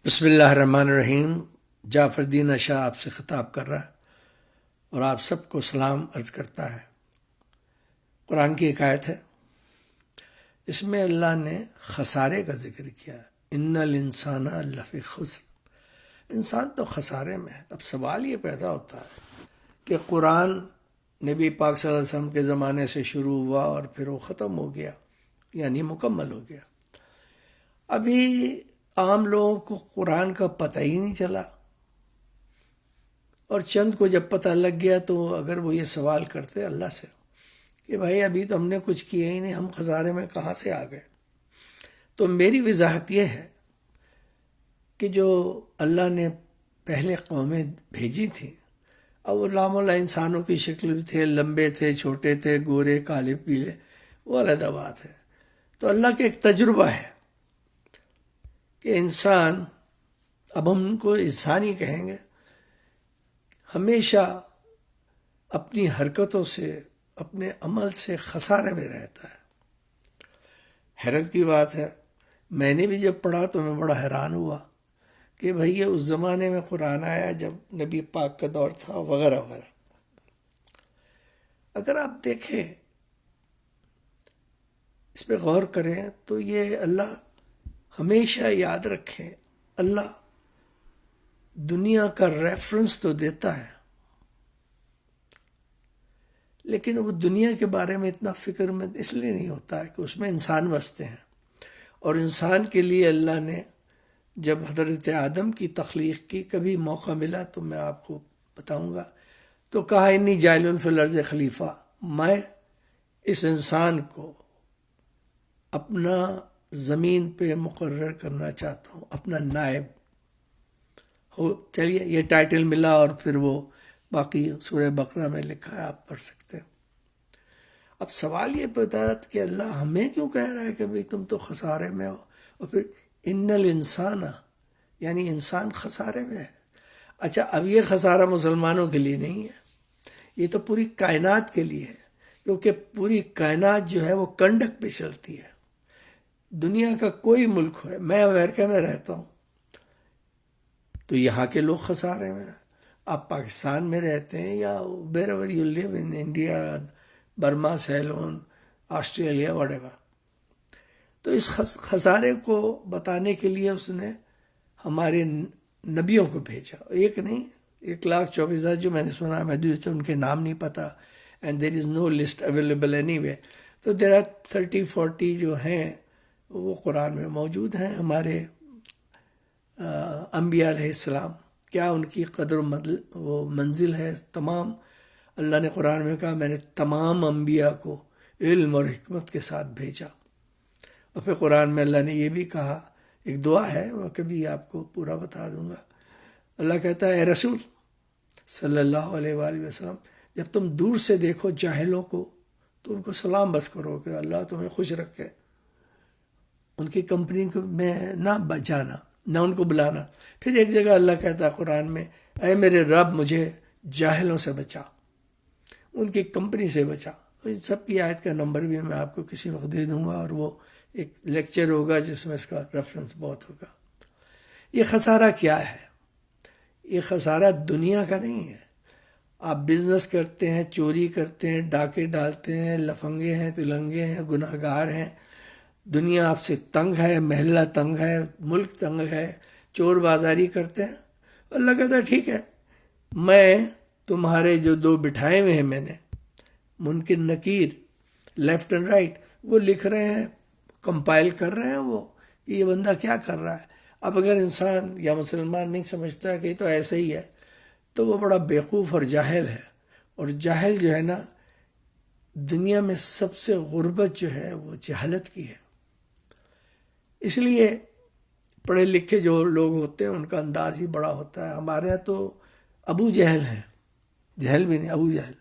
بسم اللہ الرحمن الرحیم۔ جعفر الدین اشا آپ سے خطاب کر رہا ہے اور آپ سب کو سلام عرض کرتا ہے۔ قرآن کی ایک آیت ہے، اس میں اللہ نے خسارے کا ذکر کیا ہے۔ ان الانسان لفی خسر، انسان تو خسارے میں ہے۔ اب سوال یہ پیدا ہوتا ہے کہ قرآن نبی پاک صلی اللہ علیہ وسلم کے زمانے سے شروع ہوا اور پھر وہ ختم ہو گیا، یعنی مکمل ہو گیا۔ ابھی عام لوگوں کو قرآن کا پتہ ہی نہیں چلا، اور چند کو جب پتہ لگ گیا تو اگر وہ یہ سوال کرتے اللہ سے کہ بھائی ابھی تو ہم نے کچھ کیا ہی نہیں، ہم خسارے میں کہاں سے آ گئے، تو میری وضاحت یہ ہے کہ جو اللہ نے پہلے قومیں بھیجی تھیں، اب وہ لامولہ انسانوں کی شکل بھی تھے، لمبے تھے، چھوٹے تھے، گورے، کالے، پیلے، وہ علیحدہ بات ہے۔ تو اللہ کا ایک تجربہ ہے کہ انسان، اب ہم ان کو انسان ہی کہیں گے، ہمیشہ اپنی حرکتوں سے، اپنے عمل سے خسارے میں رہتا ہے۔ حیرت کی بات ہے، میں نے بھی جب پڑھا تو میں بڑا حیران ہوا کہ بھئی یہ اس زمانے میں قرآن آیا جب نبی پاک کا دور تھا وغیرہ وغیرہ۔ اگر آپ دیکھیں، اس پہ غور کریں تو یہ اللہ ہمیشہ یاد رکھیں، اللہ دنیا کا ریفرنس تو دیتا ہے، لیکن وہ دنیا کے بارے میں اتنا فکر مند اس لیے نہیں ہوتا ہے کہ اس میں انسان بستے ہیں۔ اور انسان کے لیے اللہ نے جب حضرت آدم کی تخلیق کی، کبھی موقع ملا تو میں آپ کو بتاؤں گا، تو کہا انی جاعل فی الارض خلیفہ، میں اس انسان کو اپنا زمین پہ مقرر کرنا چاہتا ہوں، اپنا نائب ہو۔ چلیے یہ ٹائٹل ملا، اور پھر وہ باقی سورہ بقرہ میں لکھا ہے، آپ پڑھ سکتے ہیں۔ اب سوال یہ پیدا ہے کہ اللہ ہمیں کیوں کہہ رہا ہے کہ بھئی تم تو خسارے میں ہو، اور پھر ان الانسان، یعنی انسان خسارے میں ہے۔ اچھا، اب یہ خسارہ مسلمانوں کے لیے نہیں ہے، یہ تو پوری کائنات کے لیے ہے، کیونکہ پوری کائنات جو ہے وہ کنڈک پہ چلتی ہے۔ دنیا کا کوئی ملک ہے، میں امریکہ میں رہتا ہوں تو یہاں کے لوگ خسارے میں ہیں، آپ پاکستان میں رہتے ہیں یا wherever you live in India، Burma, Ceylon, Australia, whatever، تو اس خسارے کو بتانے کے لیے اس نے ہمارے نبیوں کو بھیجا، ایک نہیں، 1,24,000 جو میں نے سنا، میں ان کے نام نہیں پتا، and there is no list available anyway، تو there are 30-40 جو ہیں وہ قرآن میں موجود ہیں، ہمارے انبیاء علیہ السلام، کیا ان کی قدر وہ منزل ہے۔ تمام اللہ نے قرآن میں کہا میں نے تمام انبیاء کو علم اور حکمت کے ساتھ بھیجا، اور پھر قرآن میں اللہ نے یہ بھی کہا، ایک دعا ہے میں کبھی آپ کو پورا بتا دوں گا، اللہ کہتا ہے اے رسول صلی اللہ علیہ وآلہ وسلم، جب تم دور سے دیکھو جاہلوں کو تو ان کو سلام بس کرو کہ اللہ تمہیں خوش رکھے، ان کی کمپنی میں نہ جانا، نہ ان کو بلانا۔ پھر ایک جگہ اللہ کہتا ہے قرآن میں، اے میرے رب مجھے جاہلوں سے بچا، ان کی کمپنی سے بچا۔ تو ان سب کی آیت کا نمبر بھی میں آپ کو کسی وقت دے دوں گا، اور وہ ایک لیکچر ہوگا جس میں اس کا ریفرنس بہت ہوگا۔ یہ خسارہ کیا ہے؟ یہ خسارہ دنیا کا نہیں ہے۔ آپ بزنس کرتے ہیں، چوری کرتے ہیں، ڈاکے ڈالتے ہیں، لفنگے ہیں، تلنگے ہیں، گناہ گار ہیں، دنیا آپ سے تنگ ہے، محلہ تنگ ہے، ملک تنگ ہے، چور بازاری کرتے ہیں، اللہ کہتا ہے ٹھیک ہے، میں تمہارے جو دو بٹھائے ہوئے ہیں، میں نے منکر نکیر، لیفٹ اینڈ رائٹ، وہ لکھ رہے ہیں، کمپائل کر رہے ہیں وہ کہ یہ بندہ کیا کر رہا ہے۔ اب اگر انسان یا مسلمان نہیں سمجھتا ہے کہ یہ تو ایسے ہی ہے، تو وہ بڑا بیوقوف اور جاہل ہے، اور جاہل جو ہے نا، دنیا میں سب سے غربت جو ہے وہ جہالت کی ہے۔ اس لیے پڑھے لکھے جو لوگ ہوتے ہیں ان کا انداز ہی بڑا ہوتا ہے۔ ہمارے یہاں تو ابو جہل ہیں، جہل بھی نہیں، ابو جہل۔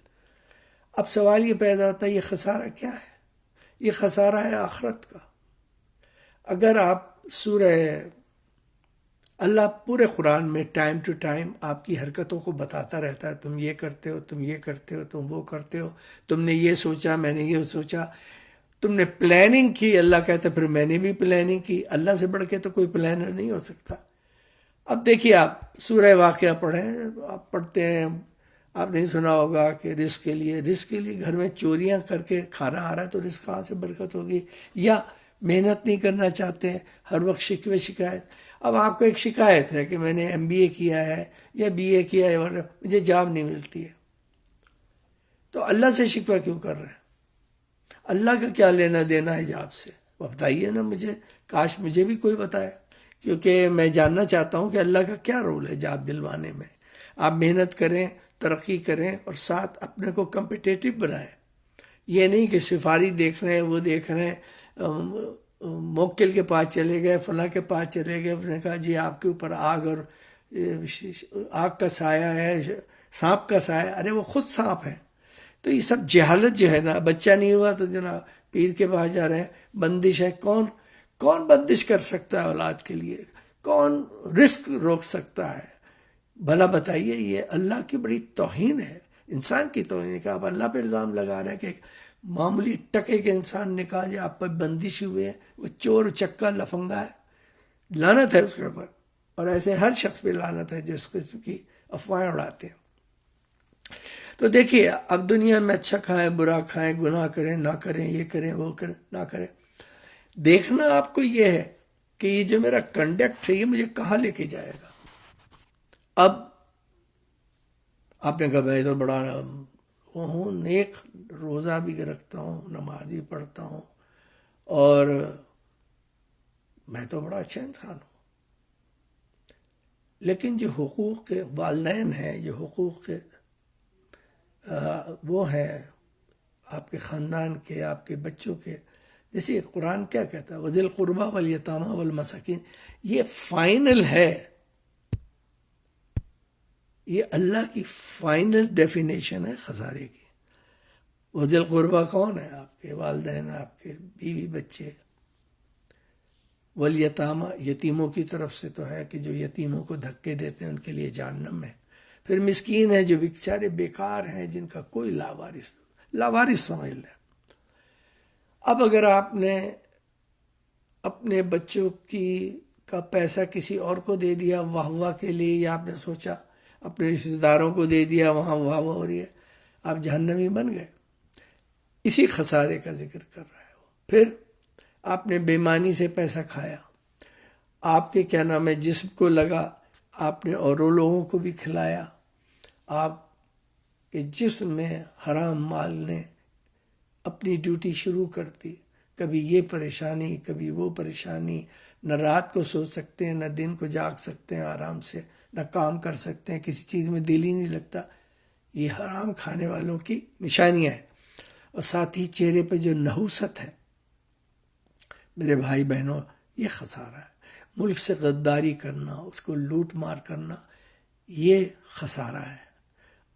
اب سوال یہ پیدا ہوتا ہے یہ خسارہ کیا ہے؟ یہ خسارہ ہے آخرت کا۔ اگر آپ سورہ، اللہ پورے قرآن میں ٹائم ٹو ٹائم آپ کی حرکتوں کو بتاتا رہتا ہے، تم یہ کرتے ہو، تم یہ کرتے ہو، تم وہ کرتے ہو، تم نے یہ سوچا، میں نے یہ سوچا، تم نے پلاننگ کی، اللہ کہتا ہے پھر میں نے بھی پلاننگ کی۔ اللہ سے بڑھ کے تو کوئی پلانر نہیں ہو سکتا۔ اب دیکھیے آپ سورہ واقعہ پڑھیں، آپ پڑھتے ہیں، آپ نہیں سنا ہوگا کہ رزق کے لیے گھر میں چوریاں کر کے کھانا آ رہا ہے تو رزق کہاں سے برکت ہوگی؟ یا محنت نہیں کرنا چاہتے، ہر وقت شکوے شکایت. اب آپ کو ایک شکایت ہے کہ میں نے MBA کیا ہے یا BA کیا ہے اور مجھے جاب نہیں ملتی ہے، تو اللہ سے شکوہ کیوں کر رہے ہیں؟ اللہ کا کیا لینا دینا ہے جاب سے؟ بتائیے نا مجھے، کاش مجھے بھی کوئی بتائے، کیونکہ میں جاننا چاہتا ہوں کہ اللہ کا کیا رول ہے جاب دلوانے میں. آپ محنت کریں، ترقی کریں اور ساتھ اپنے کو کمپٹیٹو بنائیں. یہ نہیں کہ سفاری دیکھ رہے ہیں، وہ دیکھ رہے ہیں، موکل کے پاس چلے گئے، فلاں کے پاس چلے گئے، اس نے کہا جی آپ کے اوپر آگ اور آگ کا سایہ ہے، سانپ کا سایہ. ارے وہ خود سانپ ہے. تو یہ سب جہالت جو ہے نا، بچہ نہیں ہوا تو جناب پیر کے پاس جا رہے ہیں. بندش ہے، کون بندش کر سکتا ہے اولاد کے لیے؟ کون رزق روک سکتا ہے؟ بھلا بتائیے، یہ اللہ کی بڑی توہین ہے، انسان کی توہین ہے کہ آپ اللہ پہ الزام لگا رہے ہیں کہ ایک معمولی ٹکے کے انسان نے کہا جی آپ پر بندش ہوئے، وہ چور چکا لفنگا ہے. لعنت ہے اس کے اوپر، اور ایسے ہر شخص پہ لعنت ہے جو اس قسم کی افواہیں اڑاتے ہیں. تو دیکھیے اب دنیا میں اچھا کھائیں برا کھائیں، گناہ کریں نہ کریں، یہ کریں وہ کریں نہ کریں، دیکھنا آپ کو یہ ہے کہ یہ جو میرا کنڈکٹ ہے یہ مجھے کہاں لے کے جائے گا. اب آپ نے کہا میں تو بڑا وہ ہوں، نیک، روزہ بھی رکھتا ہوں، نماز بھی پڑھتا ہوں، اور میں تو بڑا اچھا انسان ہوں. لیکن جو حقوق کے والدین ہیں، جو حقوق کے وہ ہیں آپ کے خاندان کے، آپ کے بچوں کے، جیسے قرآن کیا کہتا ہے وَذِي الْقُرْبَى وَالْيَتَامَى وَالْمَسَاكِينِ، یہ فائنل ہے. یہ اللہ کی فائنل ڈیفینیشن ہے خسارے کی. وَذِي الْقُرْبَى کون ہے؟ آپ کے والدین، آپ کے بیوی بچے. والیتامہ، یتیموں کی طرف سے تو ہے کہ جو یتیموں کو دھکے دیتے ہیں ان کے لیے جہنم ہے. پھر مسکین ہیں جو بیچارے بیکار ہیں، جن کا کوئی لاوارث سمجھ لیں. اب اگر آپ نے اپنے بچوں کا پیسہ کسی اور کو دے دیا واہ واہ کے لیے، یا آپ نے سوچا اپنے رشتہ داروں کو دے دیا، وہاں واہ واہ ہو رہی ہے، آپ جہنمی بن گئے. اسی خسارے کا ذکر کر رہا ہے وہ. پھر آپ نے بے ایمانی سے پیسہ کھایا، آپ کے کیا نام ہے جسم کو لگا، آپ نے اوروں لوگوں کو بھی کھلایا، آپ کے جسم میں حرام مال نے اپنی ڈیوٹی شروع کر دی. کبھی یہ پریشانی، کبھی وہ پریشانی، نہ رات کو سو سکتے ہیں، نہ دن کو جاگ سکتے ہیں آرام سے، نہ کام کر سکتے ہیں، کسی چیز میں دل ہی نہیں لگتا. یہ حرام کھانے والوں کی نشانیاں ہیں. اور ساتھ ہی چہرے پہ جو نحوست ہے میرے بھائی بہنوں، یہ خسارہ ہے. ملک سے غداری کرنا، اس کو لوٹ مار کرنا، یہ خسارہ ہے،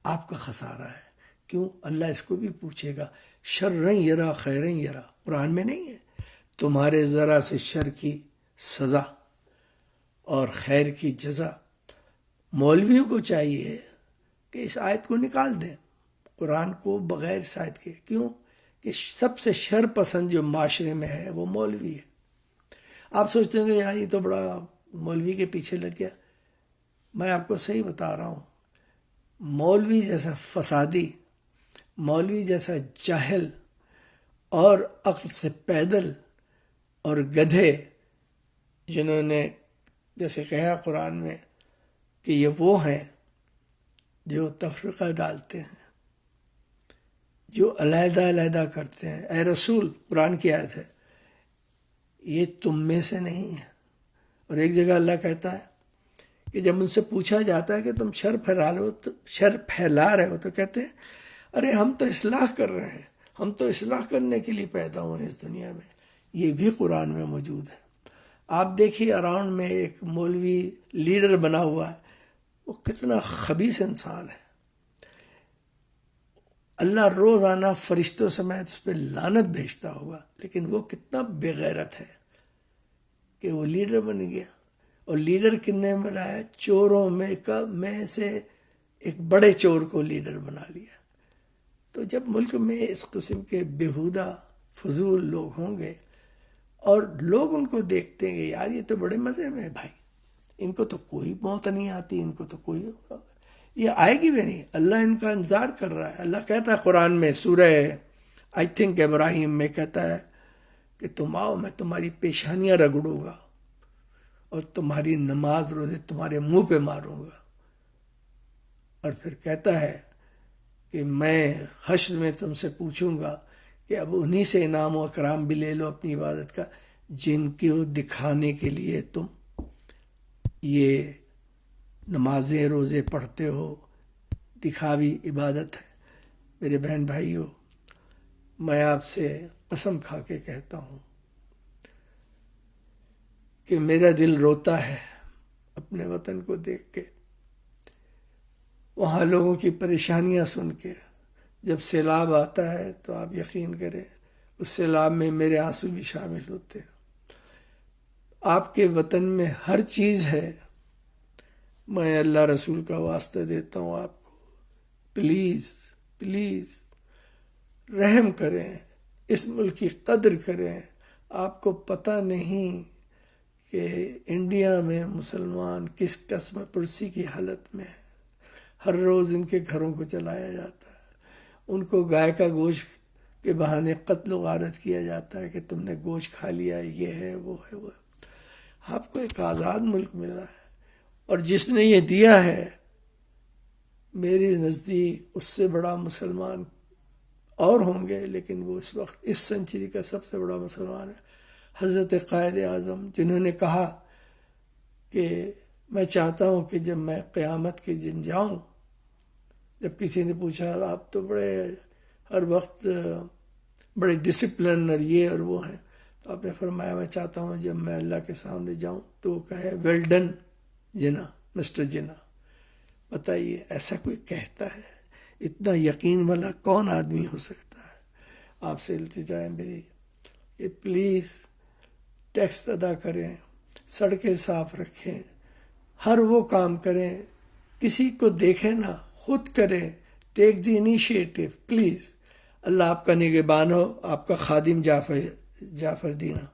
آپ کا خسارہ ہے. کیوں؟ اللہ اس کو بھی پوچھے گا. شرًا یرا خیرًا یرا، قرآن میں نہیں ہے؟ تمہارے ذرا سے شر کی سزا اور خیر کی جزا. مولویوں کو چاہیے کہ اس آیت کو نکال دیں، قرآن کو بغیر اس آیت کے. کیوں؟ کہ سب سے شر پسند جو معاشرے میں ہے وہ مولوی ہے. آپ سوچتے ہیں کہ یار یہ تو بڑا مولوی کے پیچھے لگ گیا. میں آپ کو صحیح بتا رہا ہوں، مولوی جیسا فسادی، مولوی جیسا جاہل اور عقل سے پیدل اور گدھے، جنہوں نے جیسے کہا قرآن میں کہ یہ وہ ہیں جو تفرقہ ڈالتے ہیں، جو علیحدہ علیحدہ کرتے ہیں. اے رسول، قرآن کی آیت ہے، یہ تم میں سے نہیں ہے. اور ایک جگہ اللہ کہتا ہے کہ جب ان سے پوچھا جاتا ہے کہ تم شر پھیلا رہے ہو تو کہتے ہیں ارے ہم تو اصلاح کر رہے ہیں، ہم تو اصلاح کرنے کے لیے پیدا ہوئے ہیں اس دنیا میں. یہ بھی قرآن میں موجود ہے. آپ دیکھیے اراؤنڈ میں ایک مولوی لیڈر بنا ہوا ہے، وہ کتنا خبیث انسان ہے. اللہ روزانہ فرشتوں سمیت اس پہ لعنت بھیجتا ہوگا، لیکن وہ کتنا بے غیرت ہے کہ وہ لیڈر بن گیا. اور لیڈر کنے بنایا؟ چوروں میں سے ایک بڑے چور کو لیڈر بنا لیا. تو جب ملک میں اس قسم کے بیہودہ فضول لوگ ہوں گے اور لوگ ان کو دیکھتے ہیں کہ یار یہ تو بڑے مزے میں ہے بھائی، ان کو تو کوئی موت نہیں آتی، ان کو تو کوئی، یہ آئے گی بھی نہیں، اللہ ان کا انتظار کر رہا ہے۔ اللہ کہتا ہے قرآن میں سورہ آئی تھنک ابراہیم میں کہتا ہے کہ تم آؤ، میں تمہاری پیشانیاں رگڑوں گا اور تمہاری نماز روزے تمہارے منہ پہ ماروں گا، اور پھر کہتا ہے کہ میں حشر میں تم سے پوچھوں گا کہ اب انہی سے انعام و اکرام بھی لے لو اپنی عبادت کا جن کو دکھانے کے لیے تم یہ نمازیں روزے پڑھتے ہو، دکھاوی عبادت ہے۔ میرے بہن بھائیو، میں آپ سے قسم کھا کے کہتا ہوں کہ میرا دل روتا ہے اپنے وطن کو دیکھ کے، وہاں لوگوں کی پریشانیاں سن کے۔ جب سیلاب آتا ہے تو آپ یقین کریں اس سیلاب میں میرے آنسو بھی شامل ہوتے ہیں۔ آپ کے وطن میں ہر چیز ہے، میں اللہ رسول کا واسطہ دیتا ہوں آپ کو، پلیز پلیز رحم کریں، اس ملک کی قدر کریں۔ آپ کو پتہ نہیں کہ انڈیا میں مسلمان کس قسم پرسی کی حالت میں ہیں۔ ہر روز ان کے گھروں کو جلایا جاتا ہے، ان کو گائے کا گوشت کے بہانے قتل و غارت کیا جاتا ہے کہ تم نے گوشت کھا لیا، یہ ہے وہ ہے وہ ہے۔ آپ کو ایک آزاد ملک ملا ہے، اور جس نے یہ دیا ہے میرے نزدیک اس سے بڑا مسلمان اور ہوں گے، لیکن وہ اس وقت اس سنچری کا سب سے بڑا مسلمان ہے حضرت قائد اعظم، جنہوں نے کہا کہ میں چاہتا ہوں کہ جب میں قیامت کے دن جاؤں، جب کسی نے پوچھا آپ تو بڑے ہر وقت بڑے ڈسپلن اور یہ اور وہ ہیں، تو آپ نے فرمایا میں چاہتا ہوں جب میں اللہ کے سامنے جاؤں تو وہ کہے ویل ڈن جنا، مسٹر جنا۔ بتائیے ایسا کوئی کہتا ہے؟ اتنا یقین والا کون آدمی ہو سکتا ہے؟ آپ سے التجا ہے میری کہ پلیز ٹیکس ادا کریں، سڑکیں صاف رکھیں، ہر وہ کام کریں، کسی کو دیکھیں نہ، خود کریں، ٹیک دی انیشیٹو پلیز۔ اللہ آپ کا نگہبان ہو۔ آپ کا خادم جعفر دینا۔